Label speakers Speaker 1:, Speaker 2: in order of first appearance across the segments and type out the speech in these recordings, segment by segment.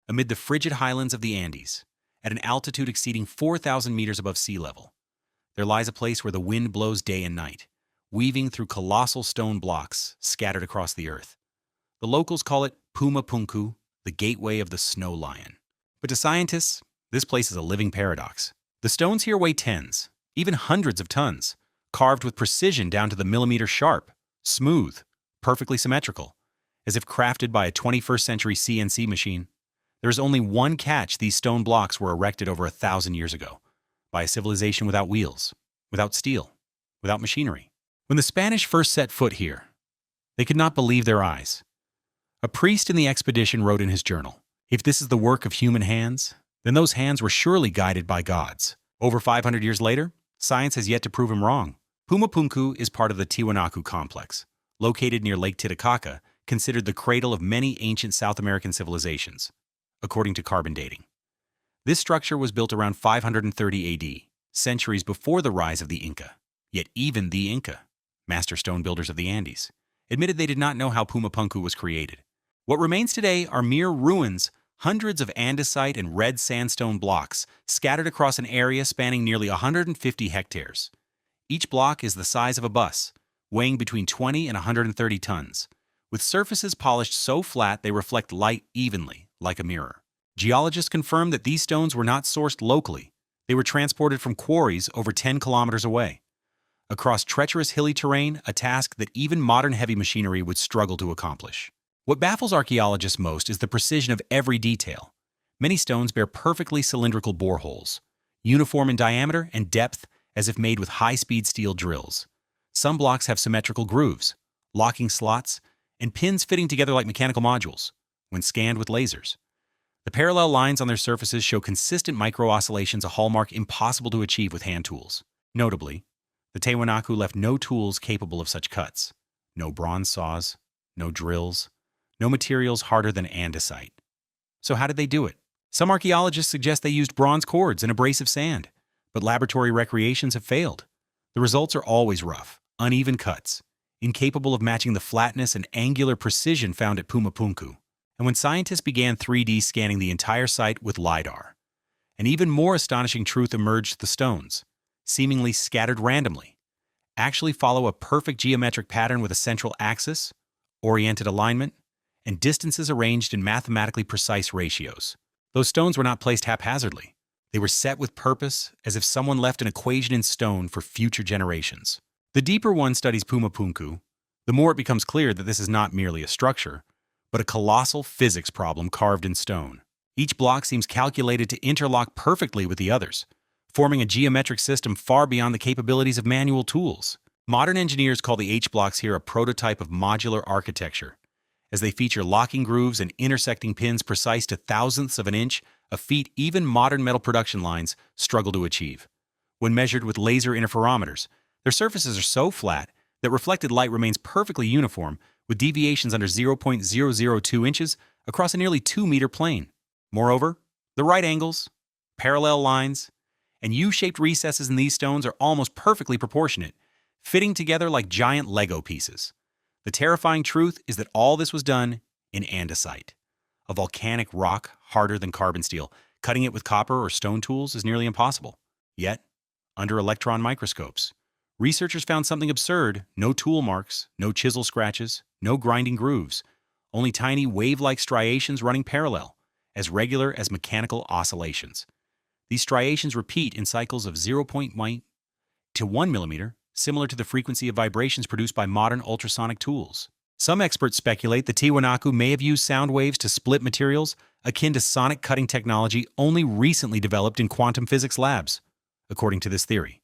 Speaker 1: amid the frigid highlands of the Andes, at an altitude exceeding 4,000 meters above sea level. There lies a place where the wind blows day and night, weaving through colossal stone blocks scattered across the earth. The locals call it Puma Punku, the gateway of the snow lion. But to scientists, this place is a living paradox. The stones here weigh tens, even hundreds of tons, carved with precision down to the millimeter sharp, smooth, perfectly symmetrical, as if crafted by a 21st century CNC machine. There is only one catch: these stone blocks were erected over 1,000 years ago, by a civilization without wheels, without steel, without machinery. When the Spanish first set foot here, they could not believe their eyes. A priest in the expedition wrote in his journal, "If this is the work of human hands, then those hands were surely guided by gods." Over 500 years later, science has yet to prove him wrong. Puma Punku is part of the Tiwanaku complex, located near Lake Titicaca, considered the cradle of many ancient South American civilizations, according to carbon dating. This structure was built around 530 AD, centuries before the rise of the Inca. Yet even the Inca, master stone builders of the Andes, admitted they did not know how Puma Punku was created. What remains today are mere ruins, hundreds of andesite and red sandstone blocks scattered across an area spanning nearly 150 hectares. Each block is the size of a bus, weighing between 20 and 130 tons, with surfaces polished so flat they reflect light evenly, like a mirror. Geologists confirm that these stones were not sourced locally. They were transported from quarries over 10 kilometers away, across treacherous hilly terrain, a task that even modern heavy machinery would struggle to accomplish. What baffles archaeologists most is the precision of every detail. Many stones bear perfectly cylindrical boreholes, uniform in diameter and depth as if made with high-speed steel drills. Some blocks have symmetrical grooves, locking slots, and pins fitting together like mechanical modules when scanned with lasers. The parallel lines on their surfaces show consistent micro-oscillations, a hallmark impossible to achieve with hand tools. Notably, the Tiwanaku left no tools capable of such cuts. No bronze saws, no drills, no materials harder than andesite. So how did they do it? Some archaeologists suggest they used bronze cords and abrasive sand, but laboratory recreations have failed. The results are always rough, uneven cuts, incapable of matching the flatness and angular precision found at Puma Punku. And when scientists began 3D scanning the entire site with LiDAR, an even more astonishing truth emerged: the stones, seemingly scattered randomly, actually follow a perfect geometric pattern with a central axis, oriented alignment, and distances arranged in mathematically precise ratios. Those stones were not placed haphazardly. They were set with purpose, as if someone left an equation in stone for future generations. The deeper one studies Puma Punku, the more it becomes clear that this is not merely a structure, but a colossal physics problem carved in stone. Each block seems calculated to interlock perfectly with the others, forming a geometric system far beyond the capabilities of manual tools. Modern engineers call the H-blocks here a prototype of modular architecture, as they feature locking grooves and intersecting pins precise to thousandths of an inch, a feat even modern metal production lines struggle to achieve. When measured with laser interferometers, their surfaces are so flat that reflected light remains perfectly uniform, with deviations under 0.002 inches across a nearly 2-meter plane. Moreover, the right angles, parallel lines, and U-shaped recesses in these stones are almost perfectly proportionate, fitting together like giant Lego pieces. The terrifying truth is that all this was done in andesite, a volcanic rock harder than carbon steel. Cutting it with copper or stone tools is nearly impossible. Yet, under electron microscopes, researchers found something absurd: no tool marks, no chisel scratches, no grinding grooves, only tiny wave-like striations running parallel, as regular as mechanical oscillations. These striations repeat in cycles of 0.1 to 1 millimeter, similar to the frequency of vibrations produced by modern ultrasonic tools. Some experts speculate the Tiwanaku may have used sound waves to split materials, akin to sonic cutting technology only recently developed in quantum physics labs. According to this theory,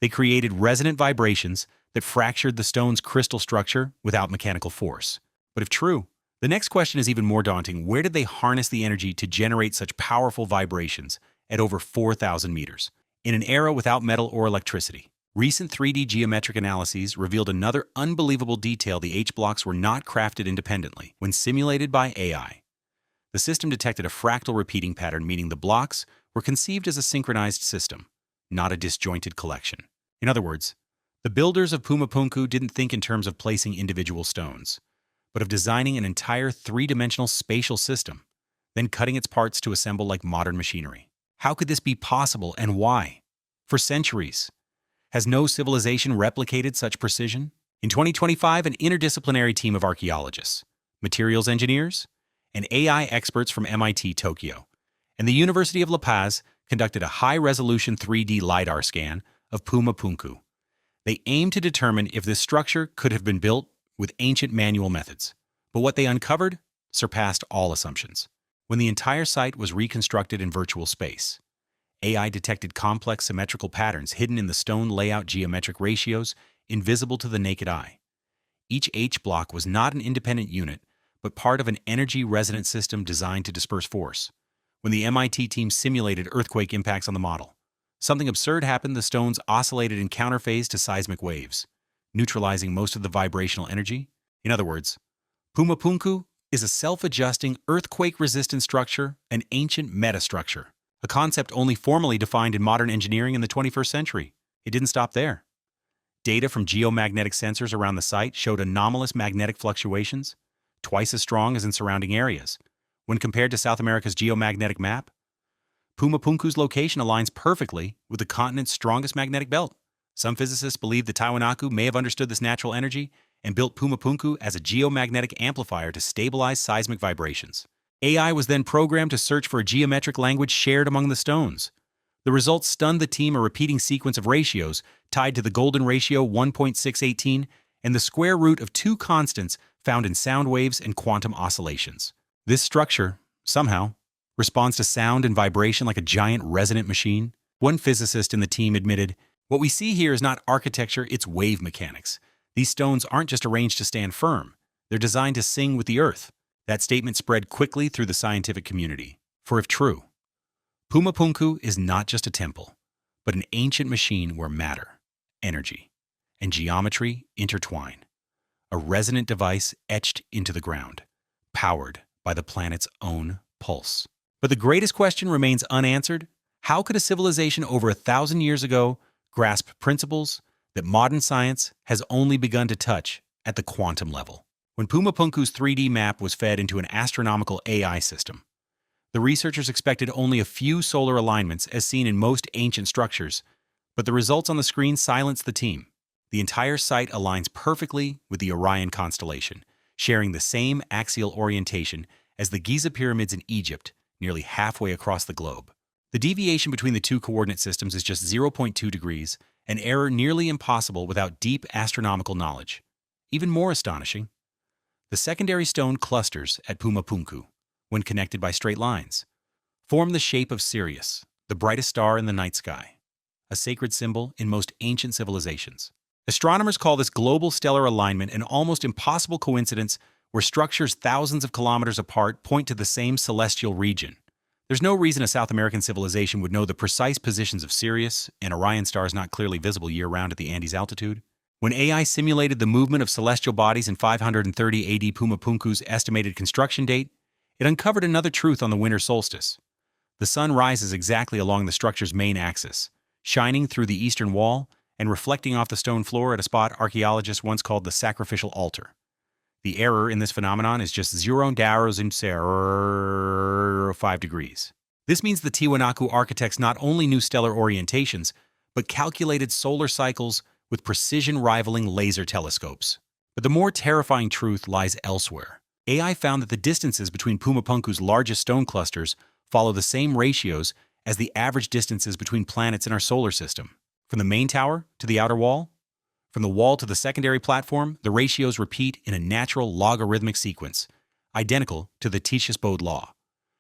Speaker 1: they created resonant vibrations that fractured the stone's crystal structure without mechanical force. But if true, the next question is even more daunting: where did they harness the energy to generate such powerful vibrations at over 4,000 meters, in an era without metal or electricity? Recent 3D geometric analyses revealed another unbelievable detail: the H-blocks were not crafted independently. When simulated by AI, the system detected a fractal repeating pattern, meaning the blocks were conceived as a synchronized system, not a disjointed collection. In other words, the builders of Puma Punku didn't think in terms of placing individual stones, but of designing an entire three-dimensional spatial system. then cutting its parts to assemble like modern machinery. How could this be possible and why? For centuries, has no civilization replicated such precision? In 2025, an interdisciplinary team of archaeologists, materials engineers, and AI experts from MIT Tokyo and the University of La Paz conducted a high-resolution 3D LiDAR scan of Puma Punku. They aimed to determine if this structure could have been built with ancient manual methods, but what they uncovered surpassed all assumptions. When the entire site was reconstructed in virtual space, AI detected complex symmetrical patterns hidden in the stone layout geometric ratios invisible to the naked eye. Each H block was not an independent unit, but part of an energy-resonant system designed to disperse force. When the MIT team simulated earthquake impacts on the model, something absurd happened. The stones oscillated in counterphase to seismic waves, neutralizing most of the vibrational energy. In other words, Puma Punku is a self-adjusting, earthquake-resistant structure, an ancient metastructure, a concept only formally defined in modern engineering in the 21st century. It didn't stop there. Data from geomagnetic sensors around the site showed anomalous magnetic fluctuations, twice as strong as in surrounding areas. When compared to South America's geomagnetic map, Puma Punku's location aligns perfectly with the continent's strongest magnetic belt. Some physicists believe the Tiwanaku may have understood this natural energy and built Puma Punku as a geomagnetic amplifier to stabilize seismic vibrations. AI was then programmed to search for a geometric language shared among the stones. The results stunned the team. A repeating sequence of ratios tied to the golden ratio 1.618 and the square root of two constants found in sound waves and quantum oscillations. This structure, somehow, responds to sound and vibration like a giant resonant machine. One physicist in the team admitted, "What we see here is not architecture, it's wave mechanics. These stones aren't just arranged to stand firm. They're designed to sing with the earth." That statement spread quickly through the scientific community. For if true, Puma Punku is not just a temple, but an ancient machine where matter, energy, and geometry intertwine. A resonant device etched into the ground, powered by the planet's own pulse. But the greatest question remains unanswered. How could a civilization over 1,000 years ago grasp principles that modern science has only begun to touch at the quantum level? When Puma Punku's 3D map was fed into an astronomical AI system, the researchers expected only a few solar alignments as seen in most ancient structures, but the results on the screen silenced the team. The entire site aligns perfectly with the Orion constellation, sharing the same axial orientation as the Giza pyramids in Egypt, nearly halfway across the globe. The deviation between the two coordinate systems is just 0.2 degrees, an error nearly impossible without deep astronomical knowledge. Even more astonishing, the secondary stone clusters at Puma Punku, when connected by straight lines, form the shape of Sirius, the brightest star in the night sky, a sacred symbol in most ancient civilizations. Astronomers call this global stellar alignment an almost impossible coincidence where structures thousands of kilometers apart point to the same celestial region. There's no reason a South American civilization would know the precise positions of Sirius and Orion stars not clearly visible year-round at the Andes altitude. When AI simulated the movement of celestial bodies in 530 AD Puma Punku's estimated construction date, it uncovered another truth on the winter solstice. The sun rises exactly along the structure's main axis, shining through the eastern wall and reflecting off the stone floor at a spot archaeologists once called the sacrificial altar. The error in this phenomenon is just 0.05 degrees. This means the Tiwanaku architects not only knew stellar orientations, but calculated solar cycles with precision rivaling laser telescopes. But the more terrifying truth lies elsewhere. AI found that the distances between Puma Punku's largest stone clusters follow the same ratios as the average distances between planets in our solar system. From the main tower to the outer wall, from the wall to the secondary platform, the ratios repeat in a natural logarithmic sequence, identical to the Titius-Bode law,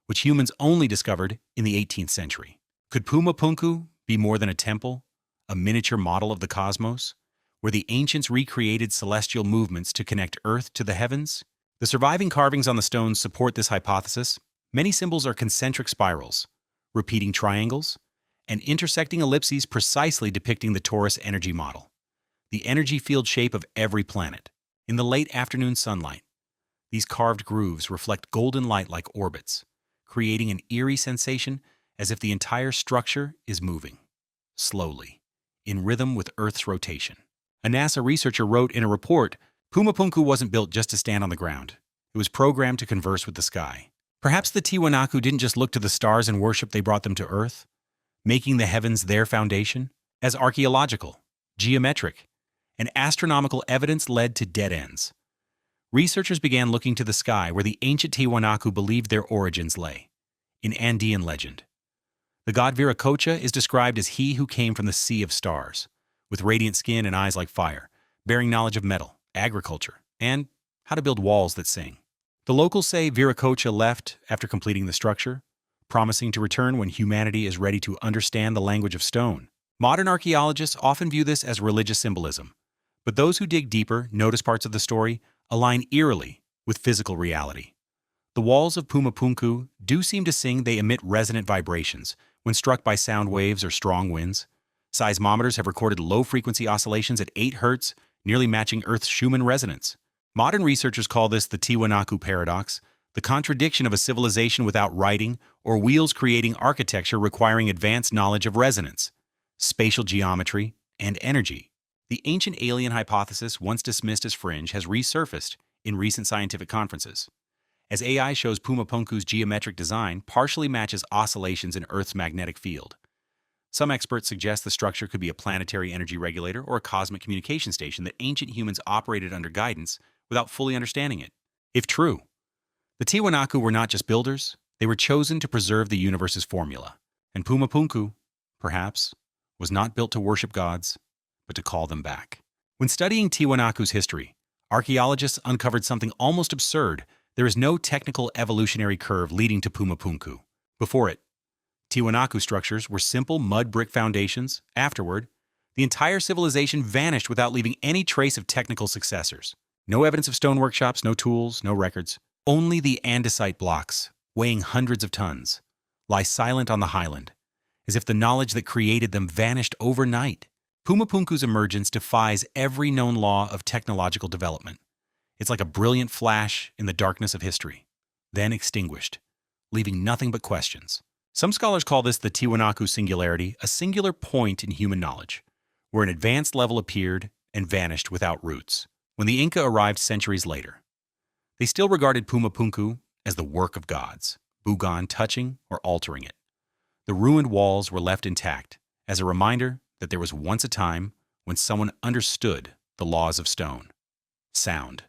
Speaker 1: which humans only discovered in the 18th century. Could Puma Punku be more than a temple, a miniature model of the cosmos, where the ancients recreated celestial movements to connect Earth to the heavens? The surviving carvings on the stones support this hypothesis. Many symbols are concentric spirals, repeating triangles, and intersecting ellipses precisely depicting the torus energy model, the energy field shape of every planet. In the late afternoon sunlight, these carved grooves reflect golden light like orbits, creating an eerie sensation as if the entire structure is moving, slowly, in rhythm with Earth's rotation. A NASA researcher wrote in a report, Puma Punku wasn't built just to stand on the ground. It was programmed to converse with the sky, Perhaps the Tiwanaku didn't just look to the stars and worship, they brought them to Earth, making the heavens their foundation. As archaeological, geometric, and astronomical evidence led to dead ends, researchers began looking to the sky where the ancient Tiwanaku believed their origins lay, in Andean legend. The god Viracocha is described as he who came from the sea of stars, with radiant skin and eyes like fire, bearing knowledge of metal, agriculture, and how to build walls that sing. The locals say Viracocha left after completing the structure, promising to return when humanity is ready to understand the language of stone. Modern archaeologists often view this as religious symbolism, but those who dig deeper notice parts of the story align eerily with physical reality. The walls of Puma Punku do seem to sing. They emit resonant vibrations when struck by sound waves or strong winds. Seismometers have recorded low-frequency oscillations at 8 Hz, nearly matching Earth's Schumann resonance. Modern researchers call this the Tiwanaku paradox, the contradiction of a civilization without writing or wheels creating architecture requiring advanced knowledge of resonance, spatial geometry, and energy. The ancient alien hypothesis, once dismissed as fringe, has resurfaced in recent scientific conferences. As AI shows Puma Punku's geometric design partially matches oscillations in Earth's magnetic field. Some experts suggest the structure could be a planetary energy regulator or a cosmic communication station that ancient humans operated under guidance without fully understanding it. If true, the Tiwanaku were not just builders, they were chosen to preserve the universe's formula. And Puma Punku, perhaps, was not built to worship gods, but to call them back. When studying Tiwanaku's history, archaeologists uncovered something almost absurd. There is no technical evolutionary curve leading to Puma Punku. Before it, Tiwanaku structures were simple mud brick foundations. Afterward, the entire civilization vanished without leaving any trace of technical successors. No evidence of stone workshops, no tools, no records. Only the andesite blocks, weighing hundreds of tons, lie silent on the highland, as if the knowledge that created them vanished overnight. Puma Punku's emergence defies every known law of technological development. It's like a brilliant flash in the darkness of history, then extinguished, leaving nothing but questions. Some scholars call this the Tiwanaku singularity, a singular point in human knowledge, where an advanced level appeared and vanished without roots. When the Inca arrived centuries later, they still regarded Puma Punku as the work of gods, Bugan touching or altering it. The ruined walls were left intact as a reminder that there was once a time when someone understood the laws of stone, sound,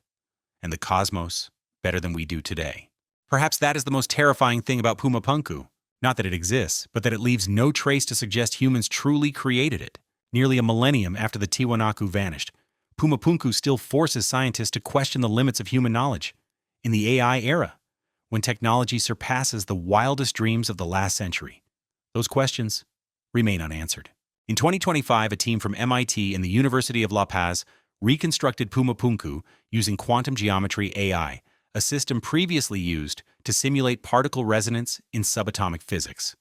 Speaker 1: and the cosmos better than we do today. Perhaps that is the most terrifying thing about Puma Punku. Not that it exists, but that it leaves no trace to suggest humans truly created it. Nearly a millennium after the Tiwanaku vanished, Puma Punku still forces scientists to question the limits of human knowledge. In the AI era, when technology surpasses the wildest dreams of the last century, those questions remain unanswered. In 2025, a team from MIT and the University of La Paz reconstructed Puma Punku using quantum geometry AI, a system previously used to simulate particle resonance in subatomic physics.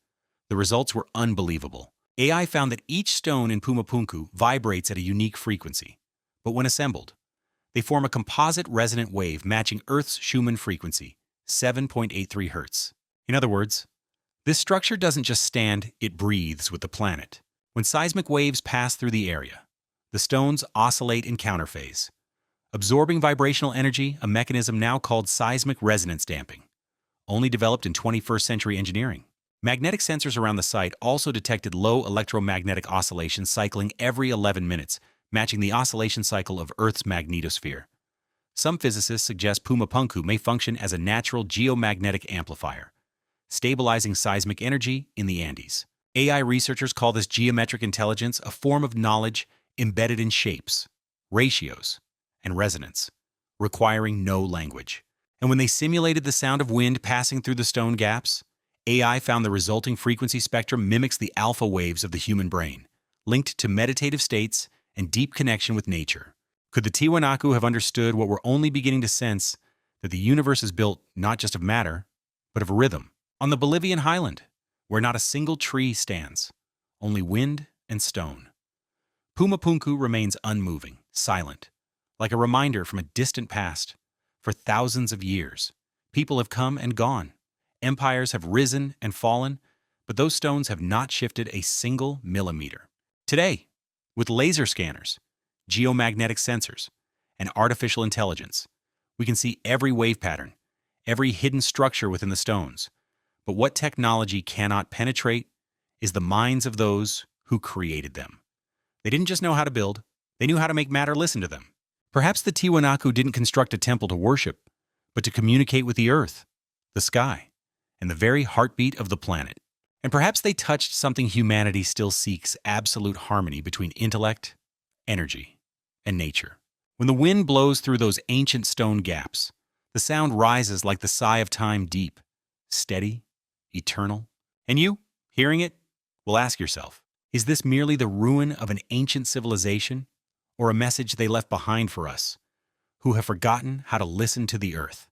Speaker 1: The results were unbelievable. AI found that each stone in Puma Punku vibrates at a unique frequency, but when assembled, they form a composite resonant wave matching Earth's Schumann frequency, 7.83 Hz. In other words, this structure doesn't just stand, it breathes with the planet. When seismic waves pass through the area, the stones oscillate in counterphase, absorbing vibrational energy, a mechanism now called seismic resonance damping, only developed in 21st century engineering. Magnetic sensors around the site also detected low electromagnetic oscillations cycling every 11 minutes, matching the oscillation cycle of Earth's magnetosphere. Some physicists suggest Puma Punku may function as a natural geomagnetic amplifier, stabilizing seismic energy in the Andes. AI researchers call this geometric intelligence, a form of knowledge embedded in shapes, ratios, and resonance, requiring no language. And when they simulated the sound of wind passing through the stone gaps, AI found the resulting frequency spectrum mimics the alpha waves of the human brain, linked to meditative states and deep connection with nature. Could the Tiwanaku have understood what we're only beginning to sense, that the universe is built not just of matter, but of rhythm? On the Bolivian highland, where not a single tree stands, only wind and stone, Puma Punku remains unmoving, silent, like a reminder from a distant past. For thousands of years, people have come and gone. Empires have risen and fallen, but those stones have not shifted a single millimeter. Today, with laser scanners, geomagnetic sensors, and artificial intelligence, we can see every wave pattern, every hidden structure within the stones. But what technology cannot penetrate is the minds of those who created them. They didn't just know how to build, they knew how to make matter listen to them. Perhaps the Tiwanaku didn't construct a temple to worship, but to communicate with the earth, the sky, and the very heartbeat of the planet. And perhaps they touched something humanity still seeks: absolute harmony between intellect, energy, and nature. When the wind blows through those ancient stone gaps, the sound rises like the sigh of time, deep, steady, eternal. And you, hearing it, will ask yourself, is this merely the ruin of an ancient civilization, or a message they left behind for us, who have forgotten how to listen to the earth?